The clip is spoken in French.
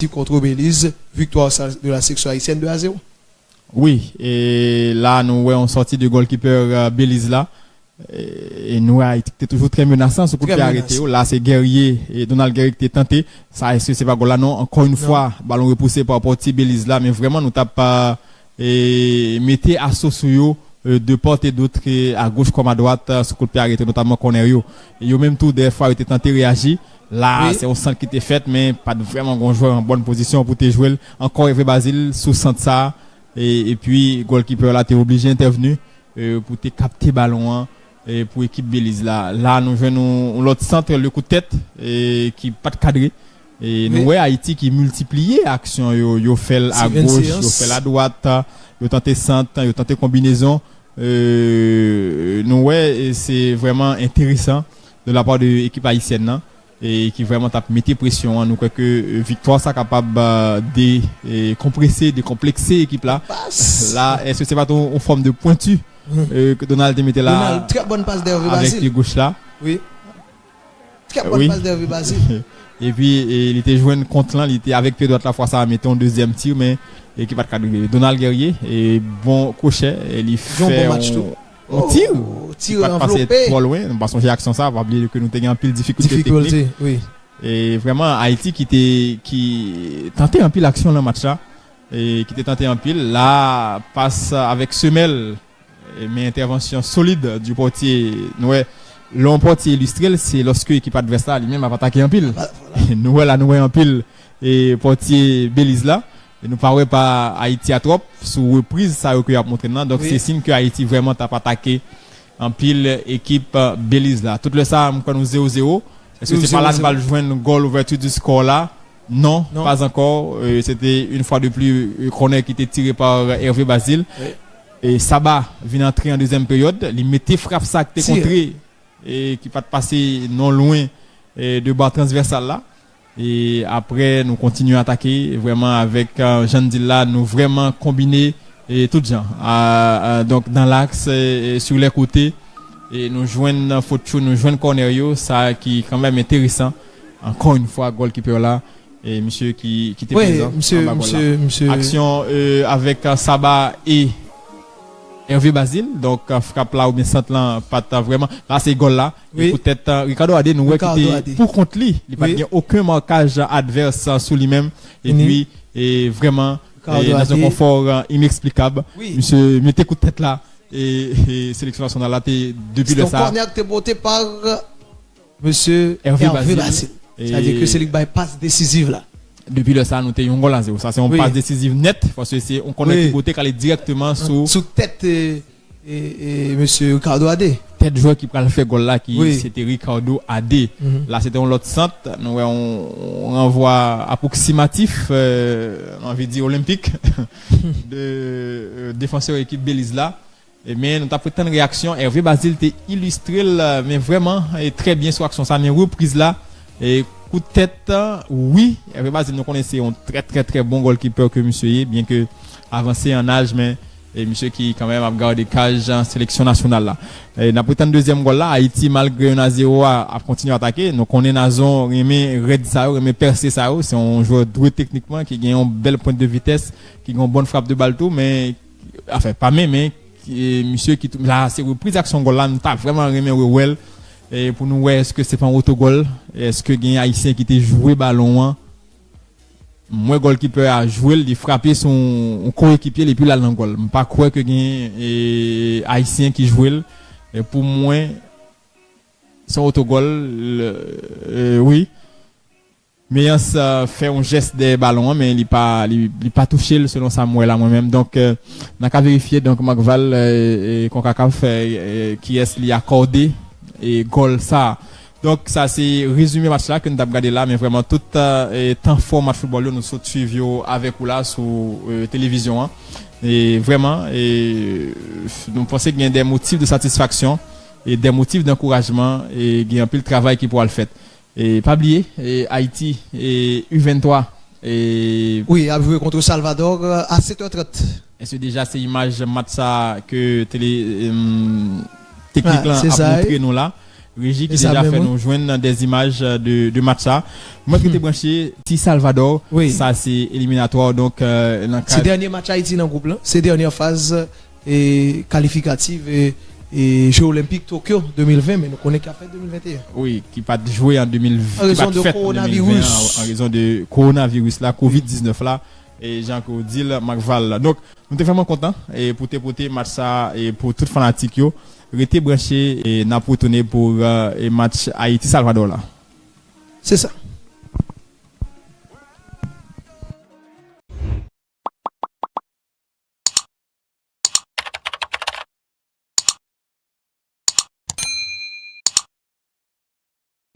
contre Belize, victoire de la section haïtienne 2-0. Oui, et là, nous avons sorti du goalkeeper Belize là. Et nous, Haïti était toujours très menaçant, ce coup de pied arrêté. Là, c'est Guerrier et Donald Guerrier qui était tenté. Ça, est-ce que c'est pas goal là? Non, encore une fois, ballon repoussé par Porti Belize là, mais vraiment, nous tape pas, et mettez à Sosuyo, de porte et d'autre, à gauche comme à droite, ce coup de pied arrêté, notamment Cornerio. Et yo même tout, des fois, il était tenté de réagir. Là, c'est un centre qui était fait, mais pas vraiment bon joueur en bonne position pour te jouer. Encore Hervé Basile, sous centre ça. Et puis, goalkeeper là, t'es obligé d'intervenir, pour te capter ballon, et pour l'équipe Belize là. Là, nous jouons l'autre centre, le coup de tête, et qui pas de cadré. Et nous, Haïti qui multiplie action, yo fait à gauche, yo fait à droite, yo tenté centre, yo tenté combinaison. Nous, c'est vraiment intéressant de la part de l'équipe haïtienne, là, et qui vraiment tape mettre pression. Nous croyons que victoire ça capable de compresser, de complexer l'équipe là. Là, est-ce que c'est pas en forme de pointu que Donald te mettait là? Donald, très bonne passe d'Hervé Basile. Avec les gauche là. Oui. Très bonne passe d'Hervé Basile. Et puis, il était joué contre l'an, il était avec pied droit la fois, ça a mis un deuxième tir, mais qui va cadrer. Donald Guerrier, et bon crochet, il fait bon match tout. On tire. Tire pas passer trop loin. Nous passons chez action ça, va oublier que nous avons un pile difficulté technique. Oui. Et vraiment, Haïti qui tentait un pile l'action dans le match là, et qui était tenté un pile, là, passe avec semelle, mais intervention solide du portier. L'on portier illustré, c'est lorsque l'équipe adverse lui-même a attaqué un pile. Nous, là, nous un pile, et portier Belize là. Et nous parlons pas Haïti à trop, sous reprise, ça a montré maintenant. Donc, c'est signe que Haïti vraiment t'a pas attaqué en pile équipe Belize là. Tout le ça, quand nous 0-0, est-ce que c'est pas là qu'on va joindre un goal ouverture du score là? Non, pas encore. C'était une fois de plus, Corner qui était tiré par Hervé Basile. Et Saba vient entrer en deuxième période. Il mettait frappe ça qui était contré et qui va passer non loin de bas transversal là. Et après, nous continuons à attaquer vraiment avec Jean Dilla, nous vraiment combiner et tout gens. Donc dans l'axe, sur les côtés, et nous joignons Fotchou, nous joignons Cornerio, ça qui est quand même intéressant. Encore une fois, goalkeeper là, et monsieur qui était présent. Monsieur. Action avec Saba et Hervé Basile, donc frappe là ou bien centre là, pas vraiment. Là c'est goal là. Peut-être Ricardo Adé nous qui pour contre lui, il n'y a pas aucun marquage adverse sous lui-même et puis et vraiment dans un confort inexplicable. Monsieur mettez coup de tête là et sélection nationale là depuis le ça. Son corner était monté par monsieur Hervé Basile. C'est-à-dire que c'est lui passe décisive là. Depuis le ça, nous avons un goal à 0. Ça, c'est un passe décisif net. Parce que on connaît qui côté qui est directement sous tête et monsieur Ricardo Adé. Tête joueur qui prend le fait goal là, c'était Ricardo Adé. Là, c'était un autre centre. Nous, on renvoie approximatif, on a envie de dire olympique, de défenseur équipe Belize là. Mais nous avons pris une réaction. Hervé Basile était illustré, mais vraiment, et très bien sur action. Ça, mais reprise là. Et coup de tête, oui, Hervé Basile nous connaissait un très bon goalkeeper que monsieur est, bien que avancé en âge, mais et monsieur qui quand même a gardé cage en sélection nationale là. Et n'a pris un deuxième goal là, Haïti malgré un 0 a continué à attaquer. Donc on est Nazon, remet Red Sao, remet Percé Sao, c'est un joueur doué techniquement qui gagne un bel point de vitesse, qui a une bonne frappe de balle tout, mais enfin pas mais monsieur qui là c'est reprise action goal là, nous t'a vraiment remet well. Et pour nous, est-ce que c'est pas un autogol? Est-ce que il y a un Haïtien qui t'a joué ballon? Moi, goalkeeper a joué, il a frappé son coéquipier et puis là, l'angol. Je ne pas croire que il y a un Haïtien qui joue. Et pour moi, son autogol, oui. Mais il fait un geste des ballons, mais il n'est pas touché selon Samuel moi-même. Donc, on a qu'à vérifier, donc, Macval et Concacaf, qui est-ce qui a accordé et goal ça. Donc ça c'est résumé match là que nous avons regardé là, mais vraiment tout temps fort match football nous sommes suivis avec ou là sur télévision hein. Et vraiment nous pensons qu'il y a des motifs de satisfaction et des motifs d'encouragement et il y a un peu de travail qui pourra le faire. Et pas oublier Haïti et U23 et oui, a joué contre Salvador à 7h30. Et c'est déjà ces images match ça que technique là a montré nous là. Régie qui déjà fait nous joindre des images de match ça. Moi qui t'ai branché Ti Salvador, ça c'est éliminatoire donc c'est dernier match Haïti dans le groupe là, c'est dernière phase qualificative et Jeux olympiques Tokyo 2020 mais nous connaissons qu'à fait 2021. Oui, qui pas joué en 2020 en raison de coronavirus. En raison de coronavirus là, Covid-19 là et Jean-Claude Dil Macval. Donc nous sommes vraiment contents et pour te match ça et pour tout fanatique yo, restez branché et n'a pour tourner pour match Haïti Salvador là. C'est ça.